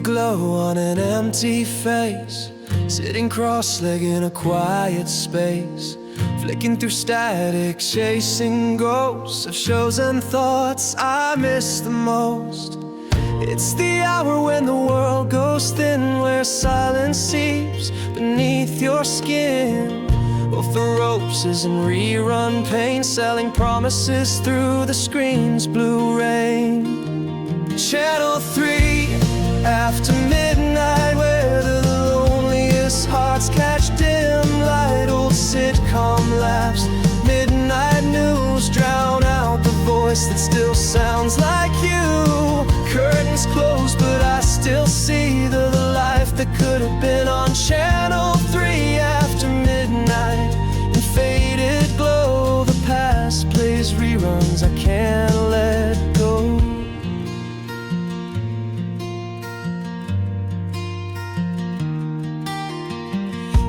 glow on an empty face, sitting cross-legged in a quiet space, flicking through static, chasing ghosts of shows and thoughts I miss the most. It's the hour when the world goes thin, where silence seeps beneath your skin. Off the ropes is in rerun pain, selling promises through the screen's blue rain. Channel 3, after midnight, where the loneliest hearts catch dim light. Old sitcom laughs, midnight news drown out the voice that still sounds like you. Curtains closed, but I still see the life that could have been on Channel 3 after midnight. In faded glow, the past plays reruns I can't let go.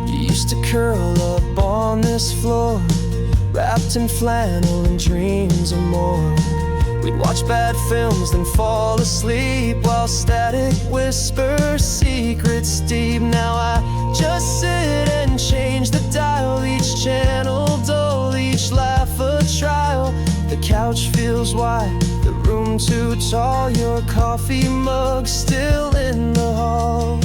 Used to curl up on this floor, wrapped in flannel and dreams of more. We'd watch bad films, then fall asleep while static whispers secrets deep. Now I just sit and change the dial, each channel dull, each laugh a trial. The couch feels wide, the room too tall, your coffee mug still in the hall.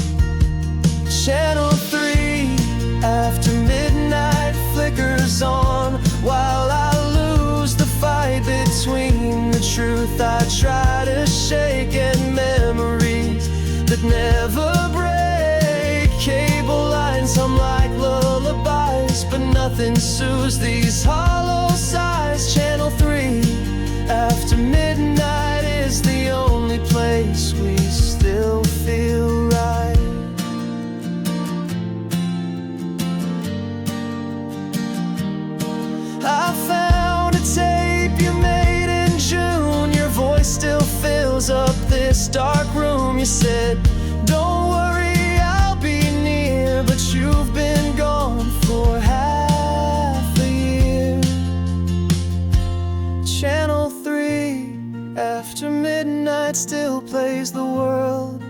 Channel 3, after midnight flickers on, while I lose the fight between the truth I try to shake and memories that never break. Cable lines hum like lullabies, but nothing soothes these hollow sighs. Channel 3, after midnight, is the only place we still feel right. I found a tape you made in June. Your voice still fills up this dark room. You said, don't worry, I'll be near. But you've been gone for half a year. Channel 3, after midnight, still plays the world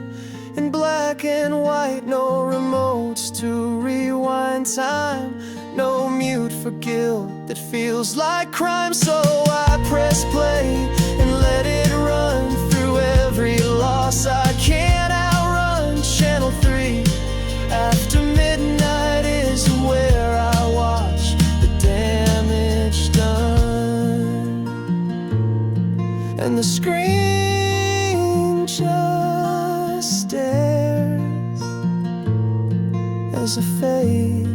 in black and white. No remotes to rewind time, no mute for guilt that feels like crime. So I press play and let it run through every loss I can't outrun. Channel 3, after midnight, is where I watch the damage done. And the screen just stares as I fade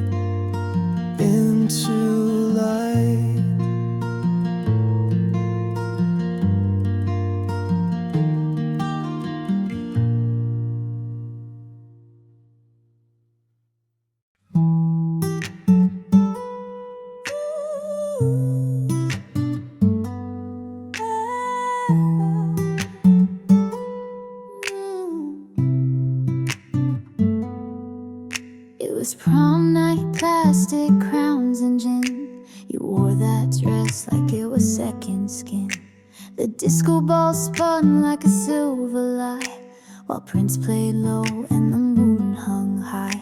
into light. It was prom night, plastic crowns and gin. You wore that dress like it was second skin. The disco ball spun like a silver lie, while Prince played low and the moon hung high.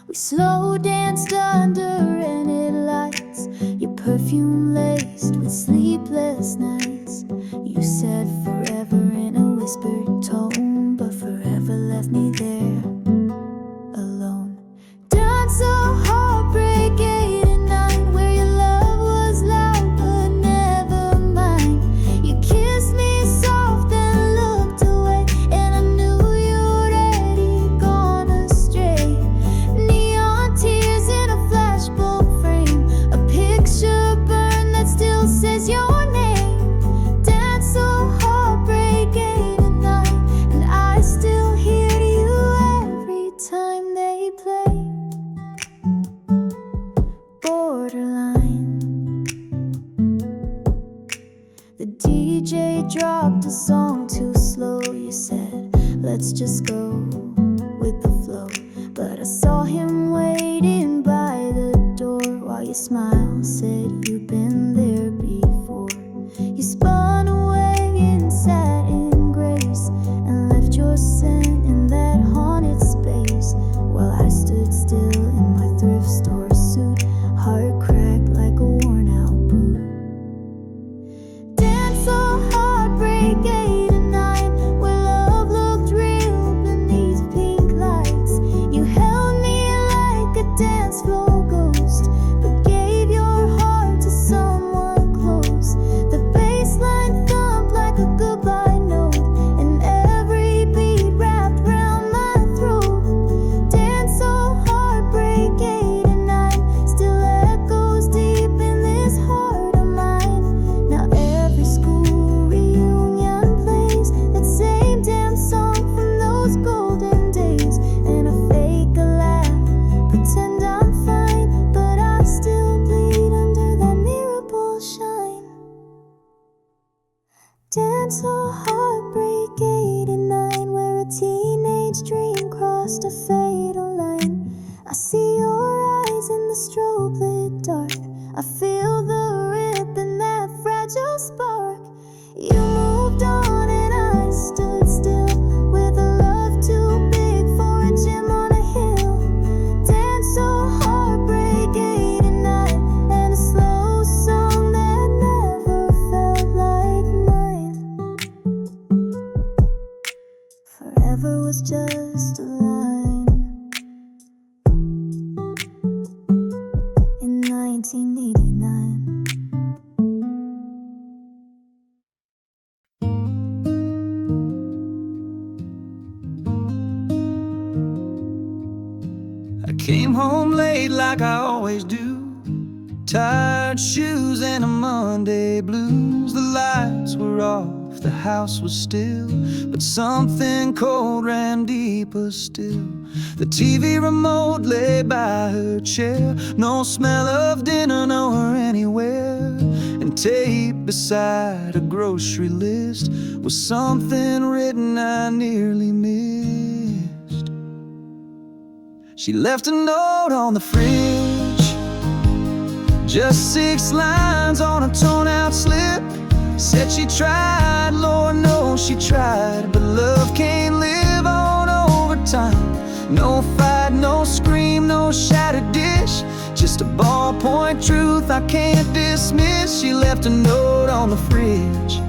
We slow danced under rented lights, your perfume laced with sleepless nights. You said forever in a whispered tone, but forever left me there alone. Dance a heartbreak 8 and 9, where your love was loud but never mine. You kissed me soft and looked away, and I knew you'd already gone astray. Neon tears in a flashbulb frame, a picture burned that still says your name. Dance a heartbreak 8 and 9, and I still hear you every time they play. Borderline. The DJ dropped a song too slow. You said, let's just go with the flow. But I saw him waiting by the door, while your smile said you've been there before. You spun away in satin grace and left your scent in that home. teenage dream crossed a fatal line. I see your eyes in the strobe lit dark. I feel the rip in that fragile spark. You moved on and I stood still, with a love too big for a gym on a hill. Dance so heartbreak 8 and 9, and a slow song that never felt like mine. Forever was just a line. In 1989. I came home late like I always do, tired shoes and a Monday blues. The lights were off, the house was still, but something cold ran deeper still. The TV remote lay by her chair, no smell of dinner nowhere anywhere, and tape beside a grocery list was something written I nearly missed. She left a note on the fridge, just 6 lines on a torn-out slip. Said she tried, Lord knows she tried, but love can't live on overtime. No fight, no scream, no shattered dish, just a ballpoint truth I can't dismiss. She left a note on the fridge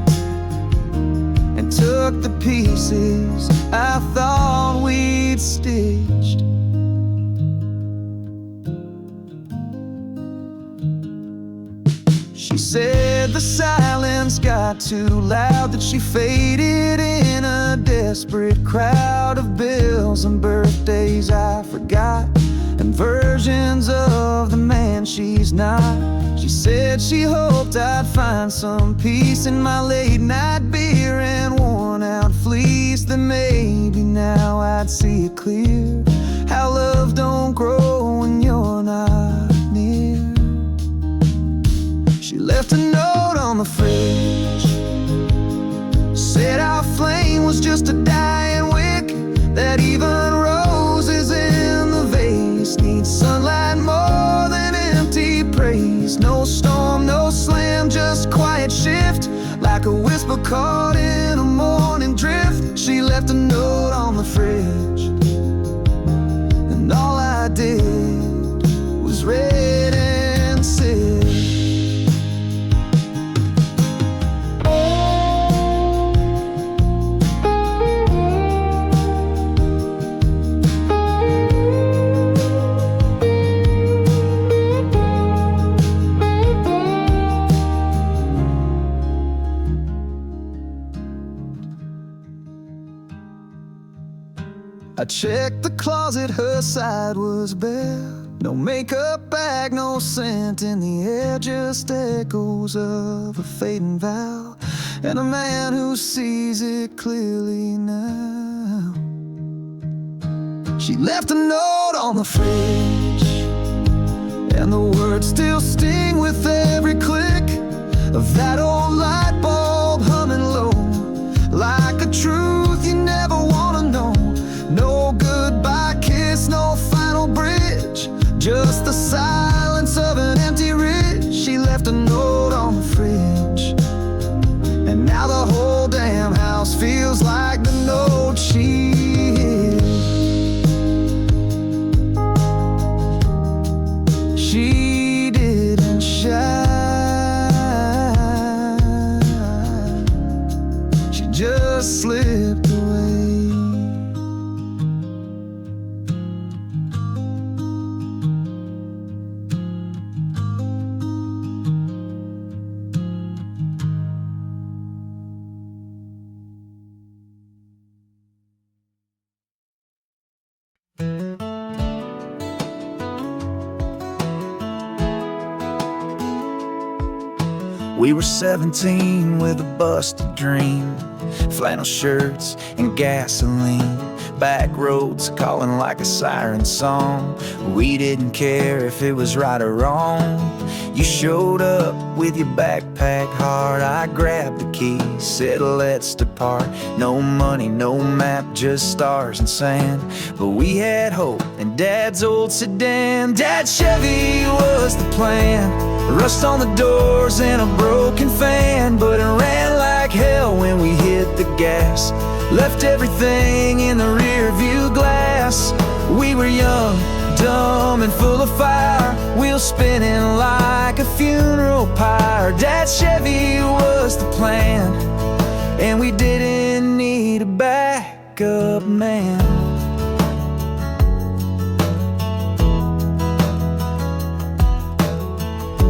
and took the pieces I thought we'd stitched. She said the silence got too loud, that she faded in a desperate crowd of bills and birthdays I forgot, and versions of the man she's not. She said she hoped I'd find some peace in my late night beer and worn out fleece, that maybe now I'd see it clear, how love don't grow when you're not near. She left a note on the fridge, said our flame was just a dying wick, that even roses in the vase need sunlight more than empty praise. No storm, no slam, just quiet shift, like a whisper caught in a morning drift. She left a note on the fridge, and all I did was read and sit. I checked the closet, her side was bare. No makeup bag, no scent in the air, just echoes of a fading vow, and a man who sees it clearly now. She left a note on the fridge, and the words still sting with every click of that old light bulb humming low, like a truth you never wanna know. No goodbye kiss, no final bridge, just the silence of an empty ridge. She left a note on the fridge, and now the whole damn house feels like the note she hid. She didn't shine, she just slipped away. We were 17 with a busted dream, flannel shirts and gasoline. back roads calling like a siren song. We didn't care if it was right or wrong. You showed up with your backpack hard. I grabbed the keys, said let's depart. No money, no map, just stars and sand. But we had hope in Dad's old sedan. Dad's Chevy was the plan. Rust on the doors and a broken fan, but it ran like hell when we hit the gas. Left everything in the rear view glass. We were young, dumb and full of fire, wheels spinning like a funeral pyre. Dad's Chevy was the plan, and we didn't need a backup man.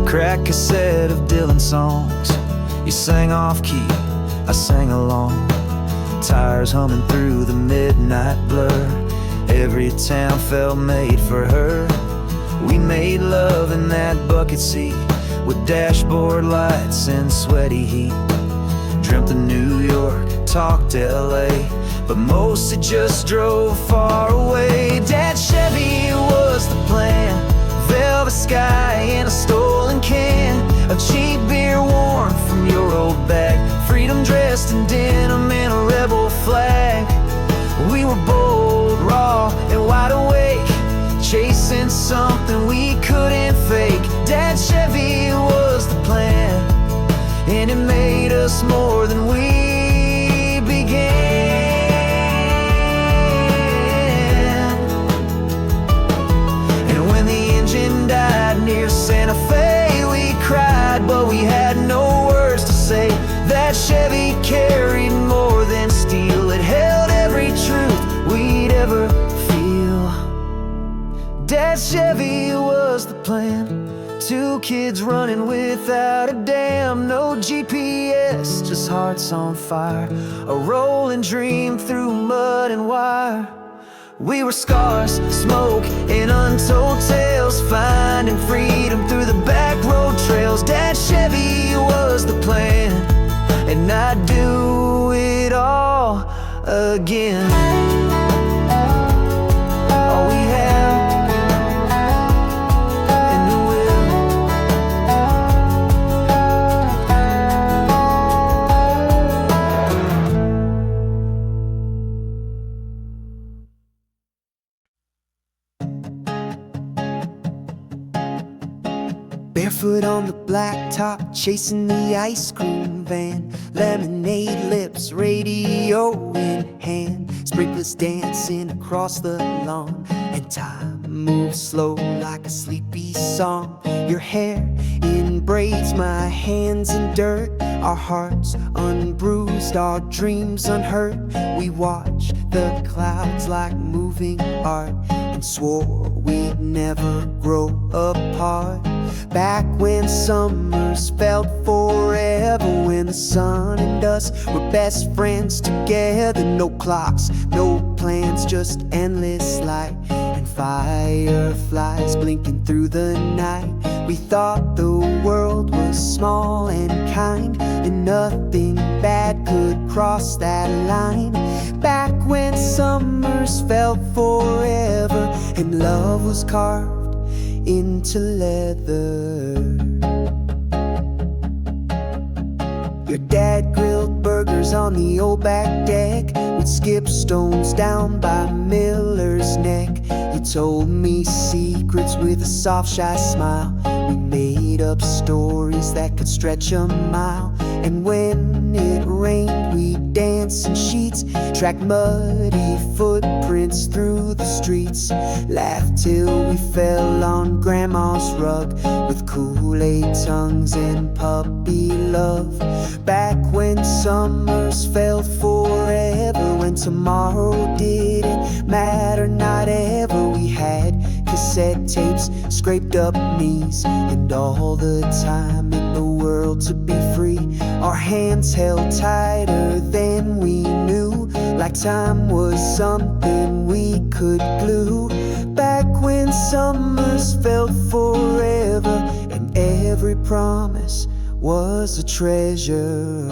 Crack cassette of Dylan songs. You sang off key, I sang along. Tires humming through the midnight blur. Every town felt made for her. We made love in that bucket seat, with dashboard lights and sweaty heat. Dreamt of New York, talked LA, but mostly just drove far away. Dad's Chevy was the plan. Velvet sky and a stolen can of cheap beer worn from your old bag. Freedom dressed in denim and a rebel flag. We were bold, raw and wide awake, chasing something we couldn't fake. Dad's Chevy was the plan, and it made us more than we began. And when the engine died near Santa Fe, we cried, but we had no words to say. That Chevy carried more than steel. It held every truth we'd ever feel. Dad's Chevy was the plan. Two kids running without a dam. No GPS, just hearts on fire. A rolling dream through mud and wire. We were scars, smoke, and untold tales, finding freedom through the back road trails. Dad's Chevy was the plan, and I'd do it all again. All we have, and we will. Barefoot on the blacktop, chasing the ice cream van. Lemonade lips, radio in hand. Sprinklers dancing across the lawn, and time moves slow like a sleepy song. Your hair in braids, my hands in dirt. Our hearts unbruised, our dreams unhurt. We watched the clouds like moving art, and swore we'd never grow apart. Back when summers felt forever, when the sun and us were best friends together. No clocks, no plans, just endless light and fireflies blinking through the night. We thought the world was small and kind, and nothing bad could cross that line. Back when summers felt forever, and love was carved into leather. Your dad grilled burgers on the old back deck. We'd skip stones down by Miller's Neck. You told me secrets with a soft, shy smile. We made up stories that could stretch a mile. And when it rained, we'd dance in sheets, track muddy footprints through the streets, laugh till we fell on Grandma's rug, with Kool-Aid tongues and puppy love. Back when summers felt forever, when tomorrow didn't matter, not ever. We had cassette tapes, scraped up knees, and all the time in the world to be free. Our hands held tighter than we knew, like time was something we could glue. Back when summers felt forever, and every promise was a treasure.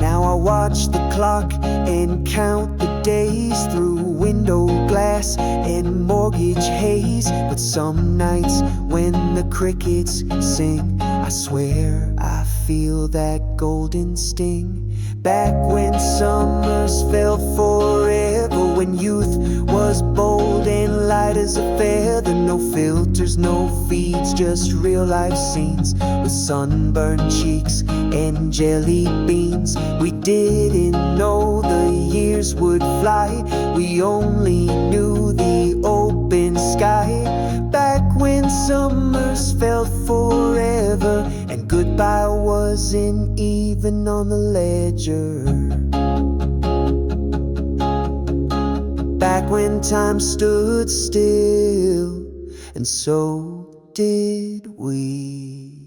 Now I watch watch the clock and count the days through window glass and mortgage haze. But some nights when the crickets sing, I swear I feel that golden sting. Back when summers felt forever, when youth was bold and light as a feather. No filters, no feeds, just real life scenes with sunburned cheeks and jelly beans. We didn't know the years would fly, we only knew the open sky. Back when summers felt forever and goodbye wasn't even on the ledger. Back when time stood still, and so did we.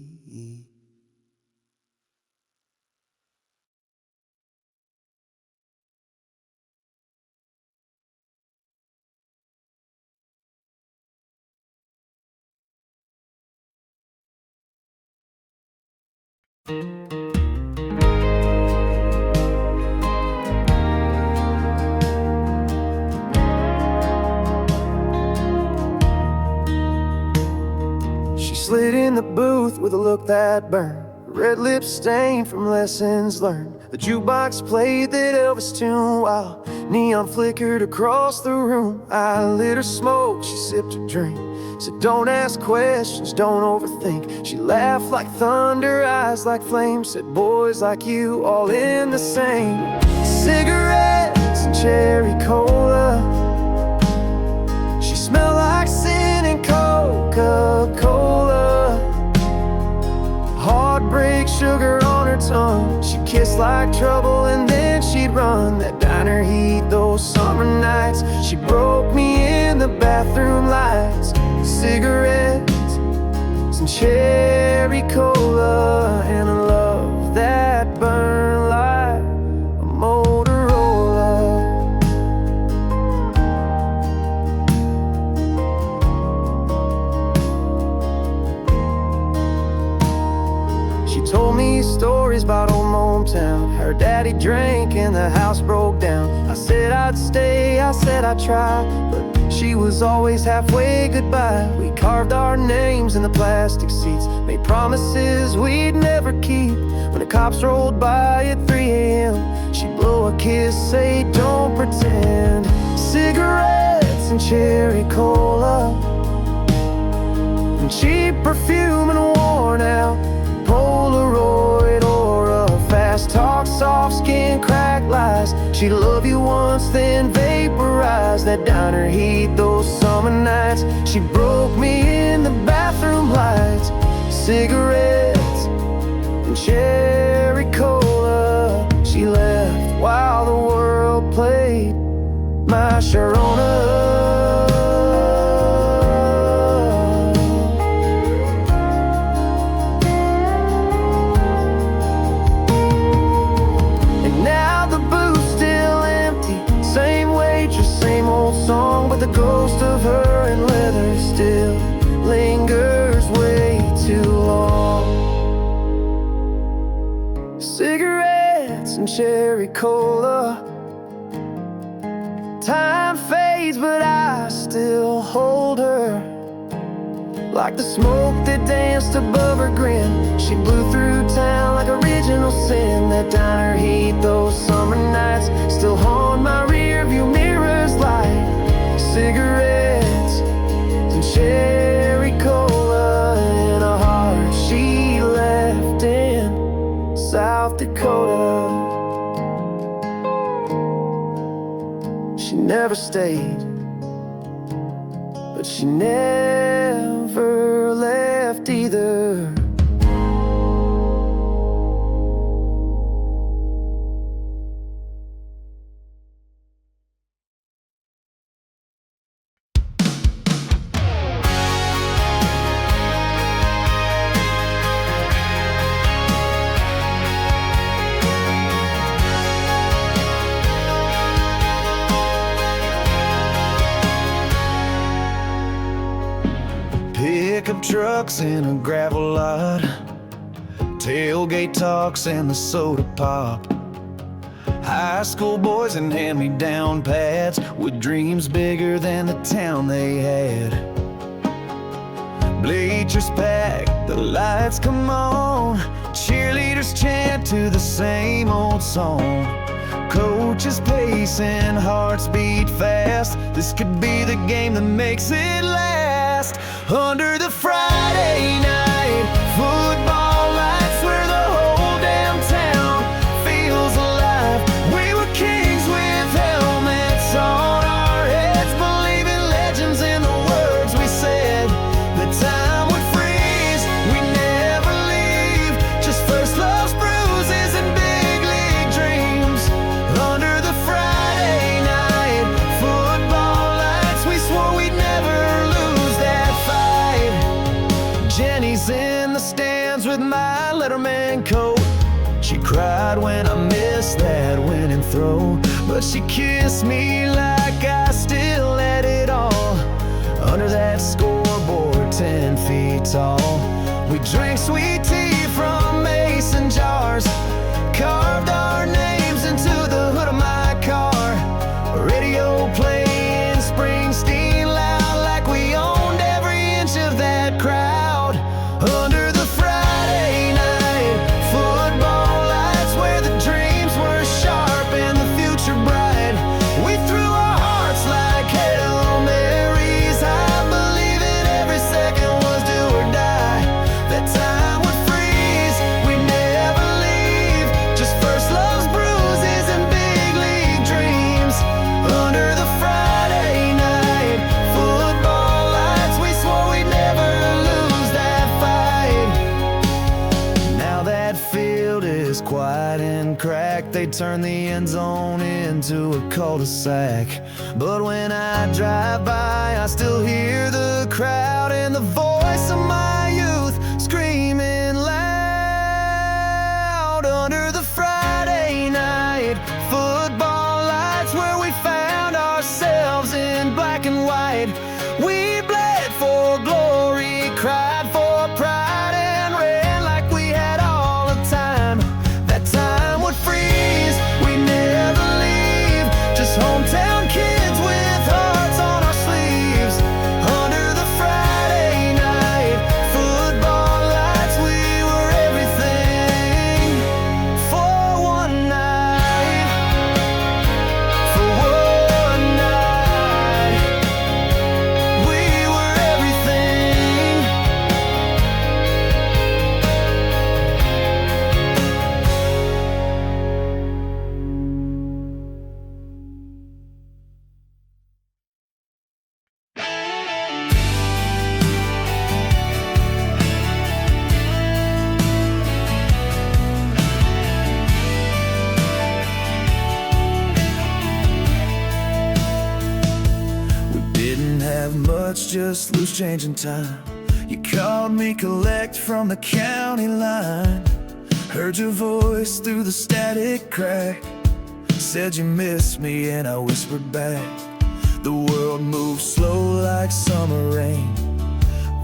Slid in the booth with a look that burned, red lips stained from lessons learned. The jukebox played that Elvis tune while neon flickered across the room. I lit her smoke, she sipped her drink, said don't ask questions, don't overthink. She laughed like thunder, eyes like flames, said boys like you all in the same. Cigarettes and cherry cola, she smelled like sin and Coca-Cola. Heartbreak, sugar on her tongue, she'd kiss like trouble and then she'd run. That diner heat, those summer nights, she broke me in the bathroom lights. Cigarettes, some cherry cola, and a love that burned like a Motorola. She told me stories about old hometown. Her daddy drank and the house broke down. I said I'd stay, I said I'd try, but she was always halfway goodbye. We carved our names in the plastic seats, made promises we'd never keep. When the cops rolled by at 3 a.m., she'd blow a kiss, say don't pretend. Cigarettes and cherry cola, and cheap perfume and worn out Polaroid, or a fast talk, soft skin, crack lies. She'd love you once, then vaporize. That diner heat, those summer nights, she broke me in the bathroom lights. Cigarettes and cherry cola, she left while the world played my Sharona. Song, but the ghost of her in leather still lingers way too long. Cigarettes and cherry cola, time fades but I still hold her. Like the smoke that danced above her grin, she blew through town like original sin. That diner heat, those summer nights, still haunt my rearview mirror's light. Cigarettes and cherry cola, and a heart she left in South Dakota. She never stayed, but she never left either. Pickup trucks in a gravel lot, tailgate talks and the soda pop. High school boys and hand-me-down pads with dreams bigger than the town they had. Bleachers packed, the lights come on, cheerleaders chant to the same old song. Coaches pacing, hearts beat fast. This could be the game that makes it last. Under the Friday night football lights where the whole damn town feels alive. We were kings with helmets on our heads, believing legends in the words we said. The time would freeze, we never leave, just first love's bruises and big league dreams. Under the Friday night football lights, we swore we'd never lose that fight. Jenny's in the stands with my Letterman coat. She cried when I missed that winning throw, but she kissed me like I still had it all. Under that scoreboard 10 feet tall, we drank sweet tea from mason jars, carved our names into the hood of my car. Radio playing Springsteen loud like we owned every inch of that crowd. Under the Friday night football lights where the dreams were sharp and the future bright, we threw our hearts like Hail Marys. I believe in every second was do or die. That time would freeze, we never leave, just first love's bruises and big league dreams. Under the Friday night football lights, we swore we'd never lose that fight. Now that field is quiet and cracked, they turn the end zone into a cul-de-sac. But when I drive by, I still hear the crowd and the voice of my youth screaming loud. Under the Friday night football lights where we found ourselves in black and white. We bled for glory, cried for pride, and ran like we had all the time. That time would freeze, we never leave, just hometown kids with hearts on our sleeves. Under the Friday night football lights, we were everything for one night. For one night, we were everything. We didn't have much, just loose change in time. You called me collect from the county line. Heard your voice through the static crack. Said you missed me and I whispered back. The world moved slow like summer rain.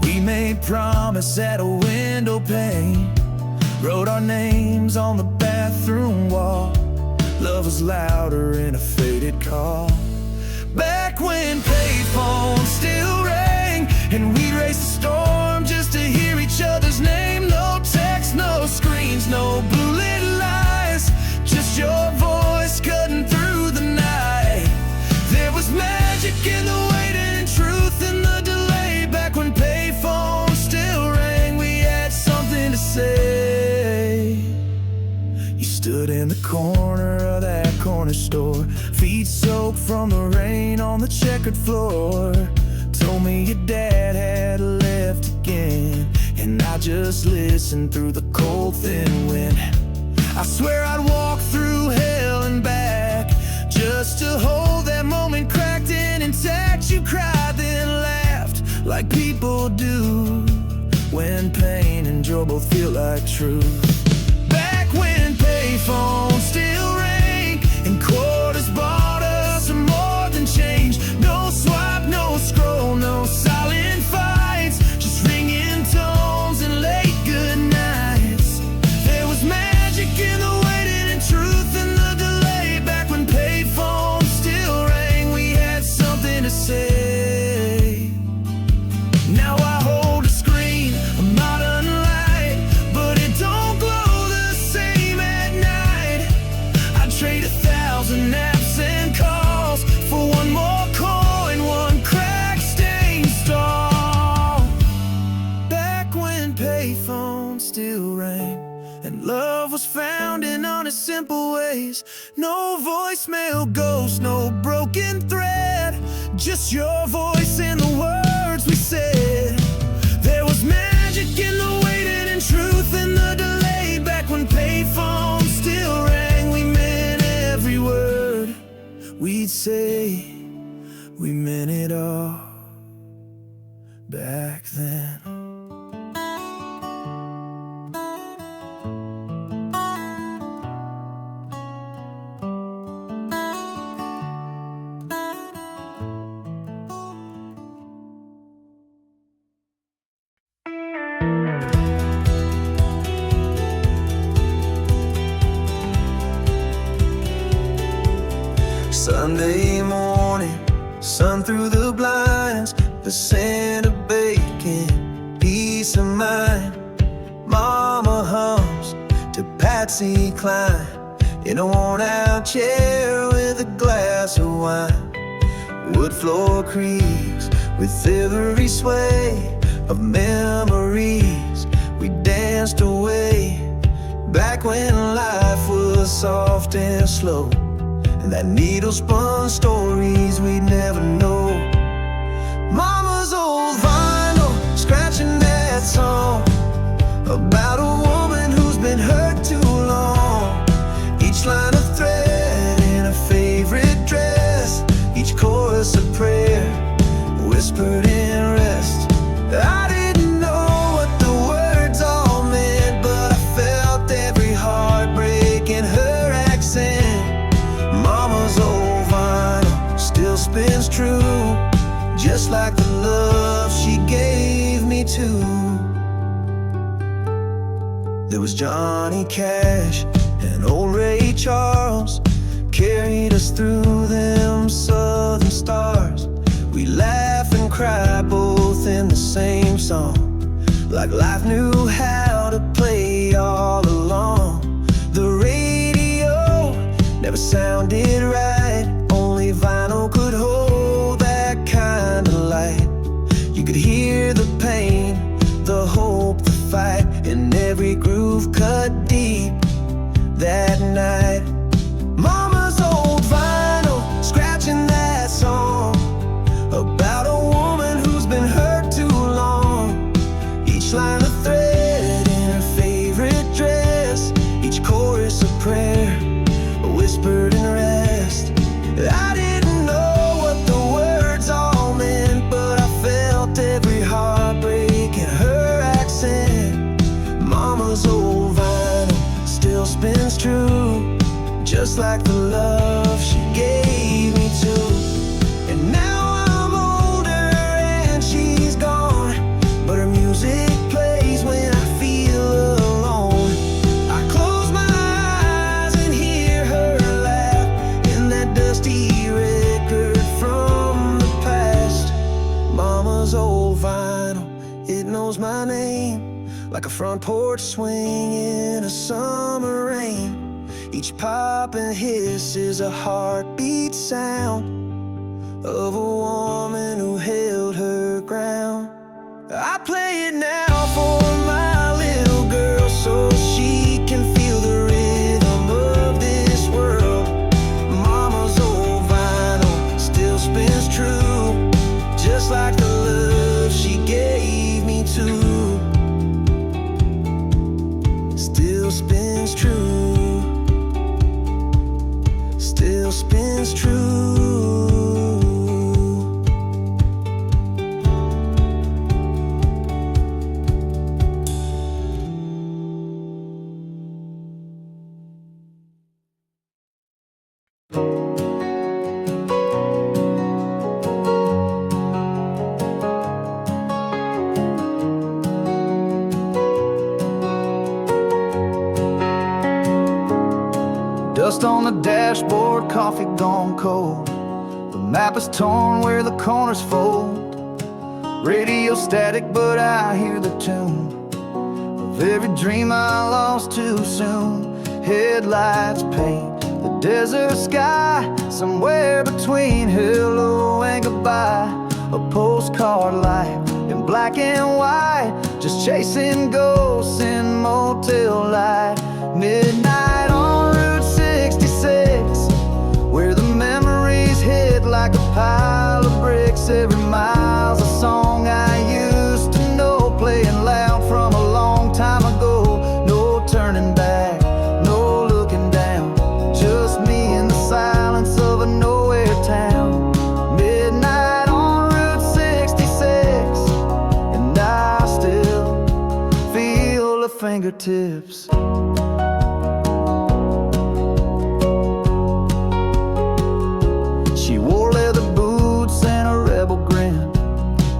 We made promise at a window pane. Wrote our names on the bathroom wall. Love was louder in a faded call. Back when payphones still rang and we'd race the storm just to hear each other's name. No text, no screens, no blue lit lights, just your voice cutting through the night. There was magic in the waiting and truth in the delay. Back when payphones still rang, we had something to say. You stood in the corner of that corner store, feet soaked from the rain on the checkered floor. Told me your dad had left again, and I just listened through the cold thin wind. I swear I'd walk through hell and back just to hold that moment cracked and intact. You cried then laughed like people do when pain and joy both feel like truth. Back when payphones still rang and quarters bought us more than change. No swipe, no scroll, no silent fights, just ringing tones and late good nights. There was magic in the waiting and truth in the delay. voicemail ghost, no broken thread, just your voice and the words we said. There was magic in the waiting and truth in the delay. Back when payphones still rang, we meant every word we'd say. We meant it all back then. Sunday morning, sun through the blinds, the scent of bacon, peace of mind. Mama hums to Patsy Cline in a worn-out chair with a glass of wine. Wood floor creaks with every sway of memories we danced away. Back when life was soft and slow, and that needle spun stories we'd never know. Mama's old vinyl, scratching that song about a woman who's been hurt too long. Each line of thread in a favorite dress, each chorus a prayer whispered in rest. I didn't know what the words all meant, but I felt every heartbreak in her accent. Mama's old vinyl still spins true, just like the love she gave me too. There was Johnny Cash and old Ray Charles, carried us through them southern stars. We laugh and cry both in the same song, like life knew how to play all along. The radio never sounded right, only vinyl could hold that kind of light. You could hear the pain, the hope, the fight, in every groove cut deep that night. Mama's old vinyl, scratching that song about a woman who's been hurt too long. Each line of thread in her favorite dress, each chorus a prayer whispered in rest. I didn't know what the words all meant, but I felt every heartbreak in her accent. Mama's old vinyl still spins true, just like the love she gave me too. And now I'm older and she's gone, but her music plays when I feel alone. I close my eyes and hear her laugh in that dusty record from the past. Mama's old vinyl, it knows my name, like a front porch swing in a summer rain. Each pop and hiss is a heartbeat sound of a woman who held her ground. I play it now for my little girl, so she can feel the rhythm of this world. Mama's old vinyl still spins true, just like the love she gave me too. Still spins true, still spins true. Dust on the dashboard, coffee gone cold. The map is torn where the corners fold. Radio static, but I hear the tune of every dream I lost too soon. Headlights paint the desert sky, somewhere between hello and goodbye. A postcard life in black and white, just chasing ghosts in motel light. Midnight on Route 66, like a pile of bricks. Every mile's a song I used to know, playing loud from a long time ago. No turning back, no looking down, just me in the silence of a nowhere town. Midnight on Route 66, and I still feel the fingertips. She wore leather boots and a rebel grin,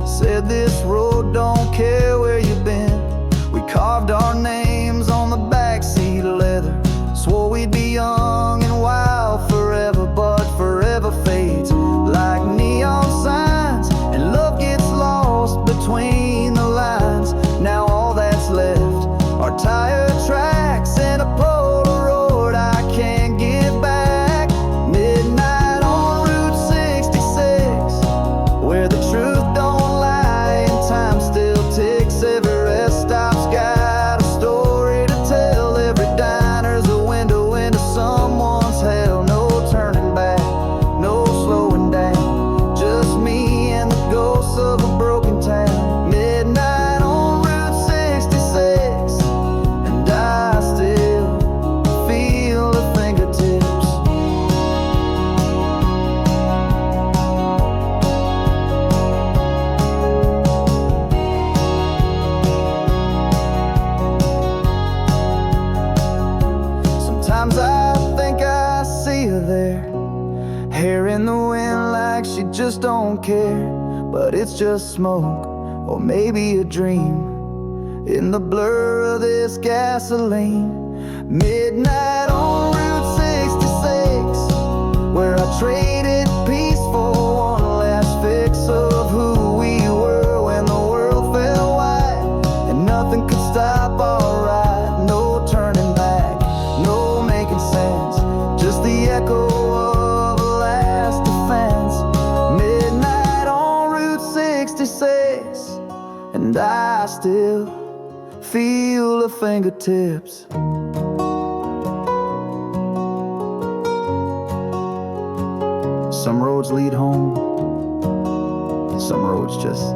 said this road don't care where you've been. We carved our names on the backseat of leather, swore we'd be young and wild forever, but forever fades like neon signs, and love gets lost between the lines. Now all that's left are tire tracks and a Polaroid I can't give back. Midnight on Route 66, where the truth don't lie and time still ticks. Every rest stop's got a story to tell. Every diner's a window into someone's hell. No turning back, no slowing down, just me and the ghosts of a broken town. Midnight on Route 66, and I still feel the fingertips. Sometimes I think I see her there, hair in the wind like she just don't care. But it's just smoke, or maybe a dream, in the blur of this gasoline. Midnight on Route 66, where I traded peace for one last fix of who we were when the world fell wide and nothing could stop our ride. No turning back, no making sense, just the echo of a last defense. Midnight on Route 66, and I still feel the fingertips. Some roads lead home, some roads just